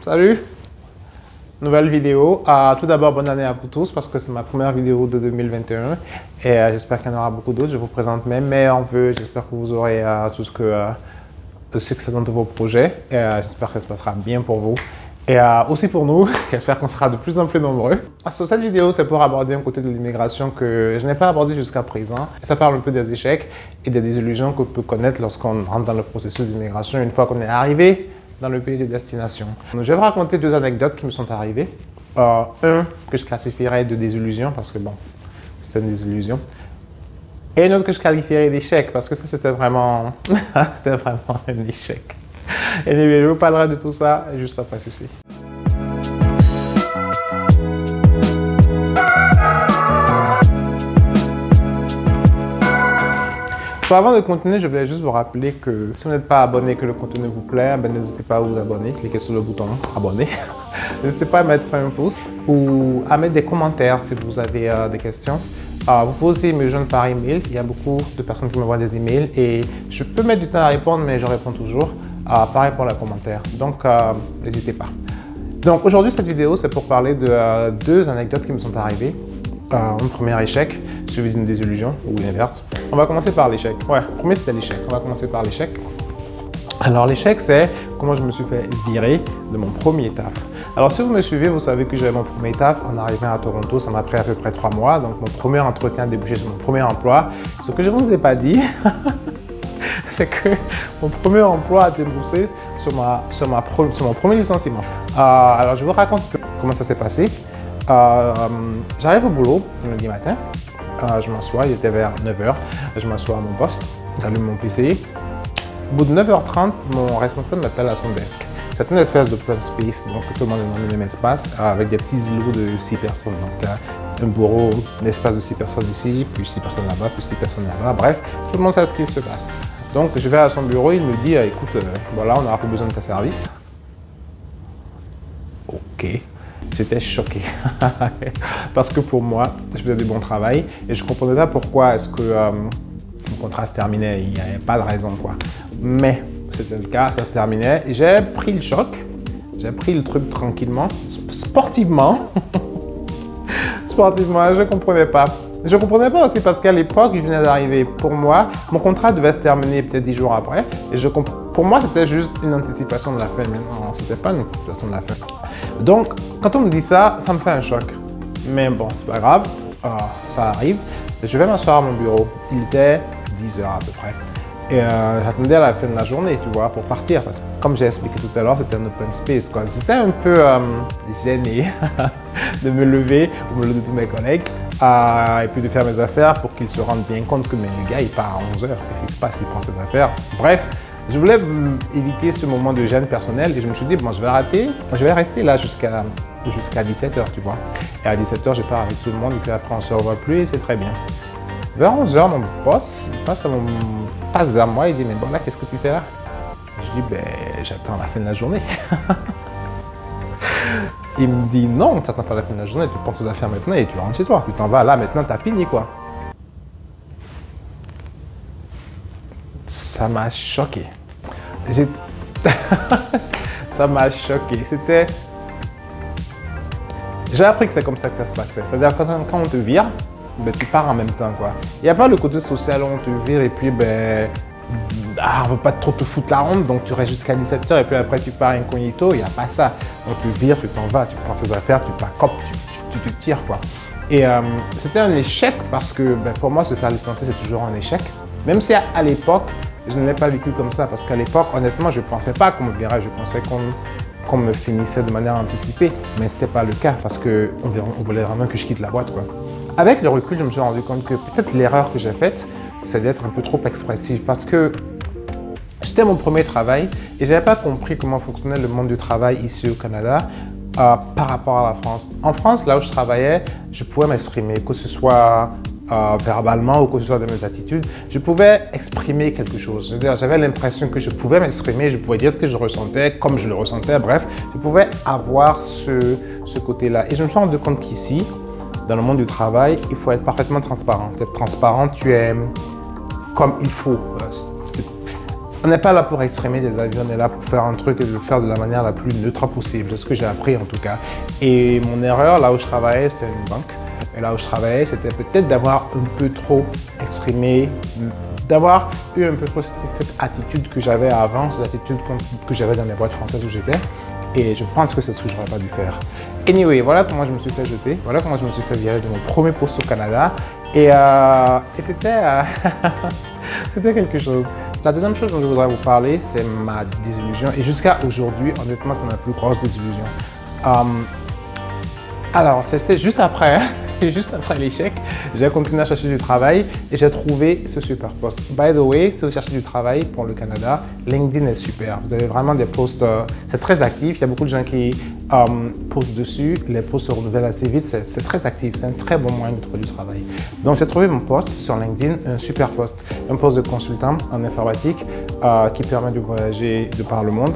Salut, nouvelle vidéo. Tout d'abord, bonne année à vous tous parce que c'est ma première vidéo de 2021 et j'espère qu'il y en aura beaucoup d'autres. Je vous présente mes meilleurs vœux. J'espère que vous aurez tout ce que de succès dans tous vos projets et j'espère que ça se passera bien pour vous. Et aussi pour nous, j'espère qu'on sera de plus en plus nombreux. Sur cette vidéo, c'est pour aborder un côté de l'immigration que je n'ai pas abordé jusqu'à présent. Ça parle un peu des échecs et des désillusions qu'on peut connaître lorsqu'on rentre dans le processus d'immigration une fois qu'on est arrivé dans le pays de destination. Donc, je vais vous raconter deux anecdotes qui me sont arrivées. Un que je classifierais de désillusion parce que bon, c'est une désillusion. Et une autre que je qualifierais d'échec parce que ça c'était vraiment, c'était vraiment un échec. Et je vous parlerai de tout ça juste après ceci. Avant de continuer, je voulais juste vous rappeler que si vous n'êtes pas abonné, que le contenu vous plaît, n'hésitez pas à vous abonner, cliquez sur le bouton abonner. N'hésitez pas à mettre un pouce ou à mettre des commentaires si vous avez des questions. Vous pouvez aussi me joindre par email. Il y a beaucoup de personnes qui m'envoient des emails et je peux mettre du temps à répondre, mais je réponds toujours. Pareil pour les commentaires. Donc, n'hésitez pas. Donc, aujourd'hui, cette vidéo, c'est pour parler de deux anecdotes qui me sont arrivées. Un premier échec, suivi d'une désillusion, ou l'inverse. On va commencer par l'échec. Ouais, le premier c'était l'échec. On va commencer par l'échec. Alors l'échec, c'est comment je me suis fait virer de mon premier taf. Alors si vous me suivez, vous savez que j'avais mon premier taf en arrivant à Toronto. Ça m'a pris à peu près 3 mois. Donc mon premier entretien a débouché sur mon premier emploi. Ce que je ne vous ai pas dit, c'est que mon premier emploi a débouché sur mon premier licenciement. Alors je vous raconte comment ça s'est passé. J'arrive au boulot le lundi matin, je m'assois, il était vers 9h, je m'assois à mon poste, j'allume mon PC. Au bout de 9h30, mon responsable m'appelle à son desk. C'est une espèce de open space, donc tout le monde est dans le même espace, avec des petits îlots de 6 personnes. Donc un bureau, un espace de 6 personnes ici, puis 6 personnes là-bas, puis 6 personnes là-bas, bref, tout le monde sait ce qui se passe. Donc je vais à son bureau, il me dit, écoute, voilà, on n'aura plus besoin de tes services. Ok. J'étais choqué parce que pour moi, je faisais du bon travail et je ne comprenais pas pourquoi est-ce que mon contrat se terminait. Il n'y avait pas de raison, quoi. Mais c'était le cas, ça se terminait. J'ai pris le choc, j'ai pris le truc tranquillement, sportivement. Sportivement, je ne comprenais pas. Je ne comprenais pas aussi parce qu'à l'époque, je venais d'arriver. Pour moi, mon contrat devait se terminer peut-être 10 jours après. Et pour moi, c'était juste une anticipation de la fin. Mais non, ce n'était pas une anticipation de la fin. Donc, quand on me dit ça, ça me fait un choc. Mais bon, c'est pas grave, ça arrive. Je vais m'asseoir à mon bureau. Il était 10h à peu près. Et j'attendais à la fin de la journée, tu vois, pour partir. Parce que, comme j'ai expliqué tout à l'heure, c'était un open space, quoi. J'étais un peu gêné de me lever au milieu de tous mes collègues et puis de faire mes affaires pour qu'ils se rendent bien compte que le gars, il part à 11h. Qu'est-ce qui se passe? Il prend ses affaires. Bref. Je voulais éviter ce moment de gêne personnelle et je me suis dit, bon, je vais rester là jusqu'à 17h, tu vois. Et à 17h, je pars avec tout le monde et puis après, on ne se revoit plus et c'est très bien. Vers 11h, mon boss, il passe vers moi et dit, mais bon, là, qu'est-ce que tu fais là? Je dis, ben, j'attends la fin de la journée. Il me dit, non, tu n'attends pas la fin de la journée, tu prends tes affaires maintenant et tu rentres chez toi. Tu t'en vas là, maintenant, tu as fini, quoi. Ça m'a choqué. Ça m'a choqué. J'ai appris que c'est comme ça que ça se passait. C'est-à-dire quand on te vire, ben, tu pars en même temps, quoi. Il n'y a pas le côté social où on te vire et puis ben, on ne veut pas trop te foutre la honte, donc tu restes jusqu'à 17h et puis après tu pars incognito. Il n'y a pas ça. Donc tu vires, tu t'en vas, tu prends tes affaires, tu pars, tu te tires, quoi. Et c'était un échec parce que ben, pour moi, se faire licencier, c'est toujours un échec. Même si à l'époque, je ne l'ai pas vécu comme ça parce qu'à l'époque, honnêtement, je ne pensais pas qu'on me virait, je pensais qu'on me finissait de manière anticipée. Mais ce n'était pas le cas parce qu'on voulait vraiment que je quitte la boîte, quoi. Avec le recul, je me suis rendu compte que peut-être l'erreur que j'ai faite, c'est d'être un peu trop expressif parce que c'était mon premier travail et je n'avais pas compris comment fonctionnait le monde du travail ici au Canada par rapport à la France. En France, là où je travaillais, je pouvais m'exprimer, que ce soit verbalement ou que ce soit dans mes attitudes, je pouvais exprimer quelque chose. J'avais l'impression que je pouvais m'exprimer, je pouvais dire ce que je ressentais, comme je le ressentais, bref, je pouvais avoir ce côté-là. Et je me suis rendu compte qu'ici, dans le monde du travail, il faut être parfaitement transparent. Être transparent, tu es comme il faut. On n'est pas là pour exprimer des avis, on est là pour faire un truc et de le faire de la manière la plus neutre possible. C'est ce que j'ai appris en tout cas. Et mon erreur, là où je travaillais, c'était une banque. Et là où je travaillais, c'était peut-être d'avoir un peu trop exprimé, d'avoir eu un peu trop cette attitude que j'avais avant, cette attitude que j'avais dans les boîtes françaises où j'étais. Et je pense que c'est ce que j'aurais pas dû faire. Anyway, voilà comment je me suis fait jeter. Voilà comment je me suis fait virer de mon premier poste au Canada. Et c'était quelque chose. La deuxième chose dont je voudrais vous parler, c'est ma désillusion. Et jusqu'à aujourd'hui, honnêtement, c'est ma plus grosse désillusion. Alors, c'était juste après, juste après l'échec, j'ai continué à chercher du travail et j'ai trouvé ce super poste. By the way, si vous cherchez du travail pour le Canada, LinkedIn est super. Vous avez vraiment des posts, c'est très actif. Il y a beaucoup de gens qui postent dessus. Les posts se renouvellent assez vite. C'est très actif. C'est un très bon moyen de trouver du travail. Donc, j'ai trouvé mon poste sur LinkedIn, un super poste. Un poste de consultant en informatique qui permet de voyager de par le monde,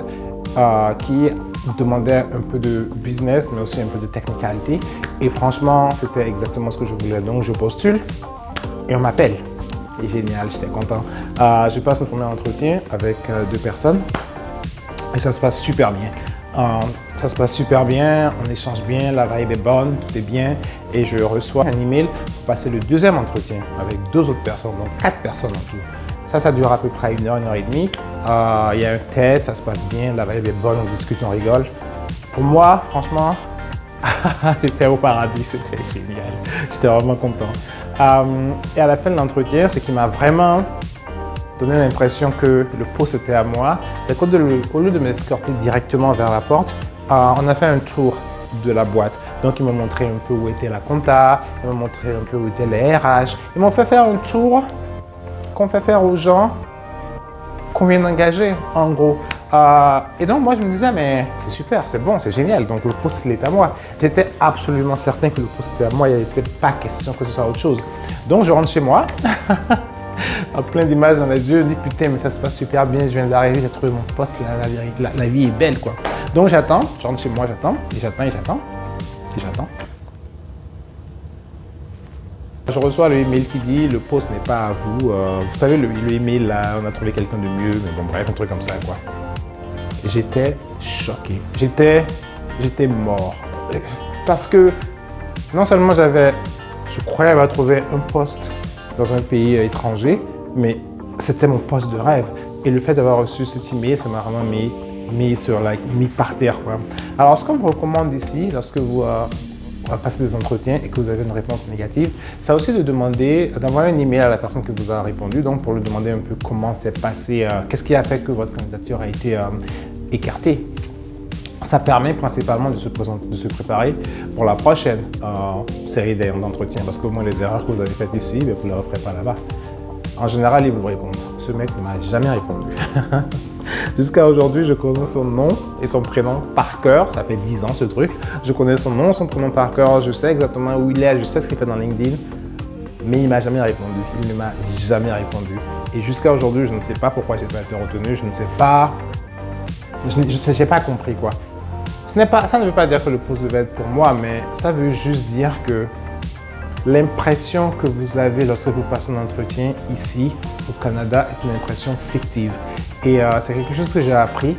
qui demandait un peu de business, mais aussi un peu de technicalité. Et franchement, c'était exactement ce que je voulais. Donc, je postule et on m'appelle. Et génial, j'étais content. Je passe un premier entretien avec 2 personnes et ça se passe super bien. Ça se passe super bien, on échange bien, la vibe est bonne, tout est bien. Et je reçois un email pour passer le deuxième entretien avec 2 autres personnes, donc 4 personnes en tout. Ça dure à peu près 1 heure, 1 heure et demie. Il y a un test, ça se passe bien, la vibe est bonne, on discute, on rigole. Pour moi, franchement, j'étais au paradis, c'était génial. J'étais vraiment content. Et à la fin de l'entretien, ce qui m'a vraiment donné l'impression que le poste était à moi, c'est qu'au lieu de m'escorter directement vers la porte, on a fait un tour de la boîte. Donc, ils m'ont montré un peu où était la compta, ils m'ont montré un peu où étaient les RH. Ils m'ont fait faire un tour qu'on fait faire aux gens qu'on vient d'engager, en gros. Et donc, moi, je me disais, mais c'est super, c'est bon, c'est génial. Donc, le poste, il est à moi. J'étais absolument certain que le poste était à moi. Il n'y avait pas question que ce soit autre chose. Donc, je rentre chez moi, plein d'images dans les yeux. Je dis, putain, mais ça se passe super bien. Je viens d'arriver, j'ai trouvé mon poste. La vie est belle, quoi. Donc, j'attends. Je rentre chez moi, j'attends. Et j'attends, et j'attends. Et j'attends. Je reçois le email qui dit le poste n'est pas à vous. Vous savez, le email là, on a trouvé quelqu'un de mieux, mais bon, bref, un truc comme ça, quoi. J'étais choqué. J'étais mort. Parce que non seulement je croyais avoir trouvé un poste dans un pays étranger, mais c'était mon poste de rêve. Et le fait d'avoir reçu cet email, ça m'a vraiment mis par terre, quoi. Alors, ce qu'on vous recommande ici, lorsque vous passer des entretiens et que vous avez une réponse négative, c'est aussi d'envoyer un email à la personne qui vous a répondu, donc pour lui demander un peu comment s'est passé, qu'est-ce qui a fait que votre candidature a été écartée. Ça permet principalement de se préparer pour la prochaine série d'entretiens, parce qu'au moins les erreurs que vous avez faites ici, vous ne les referez pas là-bas. En général, ils vous répondent. Ce mec ne m'a jamais répondu. Jusqu'à aujourd'hui, je connais son nom et son prénom par cœur. Ça fait 10 ans ce truc. Je connais son nom, son prénom par cœur. Je sais exactement où il est, je sais ce qu'il fait dans LinkedIn. Mais il ne m'a jamais répondu. Il ne m'a jamais répondu. Et jusqu'à aujourd'hui, je ne sais pas pourquoi je n'ai pas été retenu. Je ne sais pas. Je n'ai pas compris, quoi. Ça ne veut pas dire que le poste devait être pour moi, mais ça veut juste dire que l'impression que vous avez lorsque vous passez un entretien ici au Canada est une impression fictive. Et c'est quelque chose que j'ai appris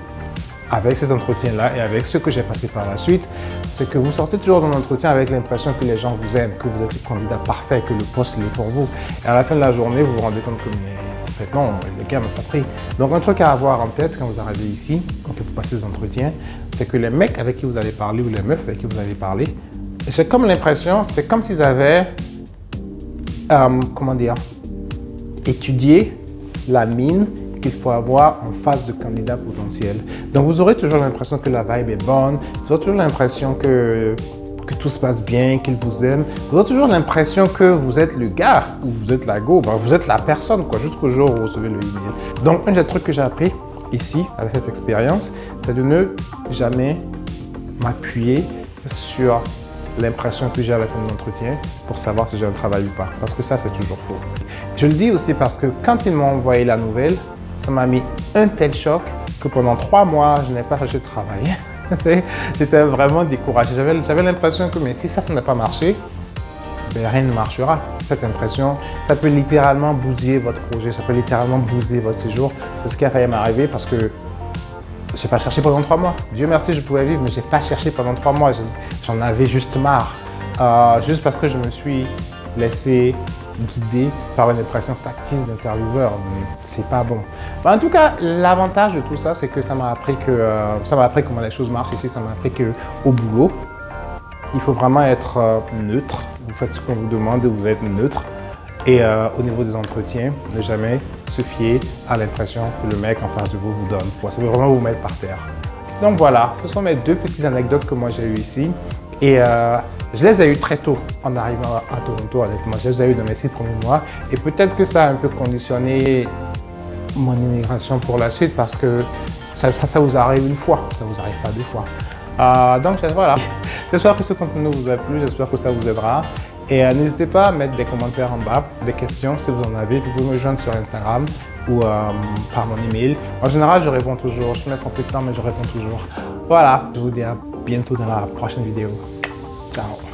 avec ces entretiens-là et avec ceux que j'ai passés par la suite, c'est que vous sortez toujours d'un entretien avec l'impression que les gens vous aiment, que vous êtes le candidat parfait, que le poste est pour vous. Et à la fin de la journée, vous vous rendez compte que en fait non, le gars m'a pas pris. Donc un truc à avoir en tête quand vous arrivez ici, quand vous passez des entretiens, c'est que les mecs avec qui vous allez parler ou les meufs avec qui vous allez parler, j'ai comme l'impression, c'est comme s'ils avaient, étudié la mine qu'il faut avoir en face de candidats potentiels. Donc, vous aurez toujours l'impression que la vibe est bonne, vous aurez toujours l'impression que tout se passe bien, qu'ils vous aiment. Vous aurez toujours l'impression que vous êtes le gars ou vous êtes la go, vous êtes la personne, quoi, jusqu'au jour où vous recevez le email. Donc, un des trucs que j'ai appris ici, avec cette expérience, c'est de ne jamais m'appuyer sur l'impression que j'ai à la fin de l'entretien pour savoir si j'ai un travail ou pas. Parce que ça, c'est toujours faux. Je le dis aussi parce que quand ils m'ont envoyé la nouvelle, ça m'a mis un tel choc que pendant 3 mois, je n'ai pas cherché de travail. J'étais vraiment découragé. J'avais l'impression que mais si ça n'a pas marché, ben, rien ne marchera. Cette impression, ça peut littéralement bousiller votre projet, ça peut littéralement bousiller votre séjour. C'est ce qui a failli m'arriver parce que je n'ai pas cherché pendant 3 mois. Dieu merci, je pouvais vivre, mais je n'ai pas cherché pendant 3 mois. J'en avais juste marre. Juste parce que je me suis laissé guider par une impression factice d'intervieweur. C'est pas bon. En tout cas, l'avantage de tout ça, c'est que ça m'a appris comment les choses marchent ici. Ça m'a appris qu'au boulot, il faut vraiment être neutre. Vous faites ce qu'on vous demande, vous êtes neutre. Et au niveau des entretiens, ne jamais se fier à l'impression que le mec en face de vous vous donne. Ça veut vraiment vous mettre par terre. Donc voilà, ce sont mes 2 petites anecdotes que moi j'ai eues ici. Et je les ai eues très tôt en arrivant à Toronto, honnêtement. Je les ai eues dans mes 6 premiers mois. Et peut-être que ça a un peu conditionné mon immigration pour la suite parce que ça vous arrive une fois, ça ne vous arrive pas 2 fois. Donc voilà, j'espère que ce contenu vous a plu, j'espère que ça vous aidera. Et n'hésitez pas à mettre des commentaires en bas, des questions si vous en avez. Vous pouvez me joindre sur Instagram ou par mon email. En général, je réponds toujours. Je mets un peu de temps, mais je réponds toujours. Voilà, je vous dis à bientôt dans la prochaine vidéo. Ciao.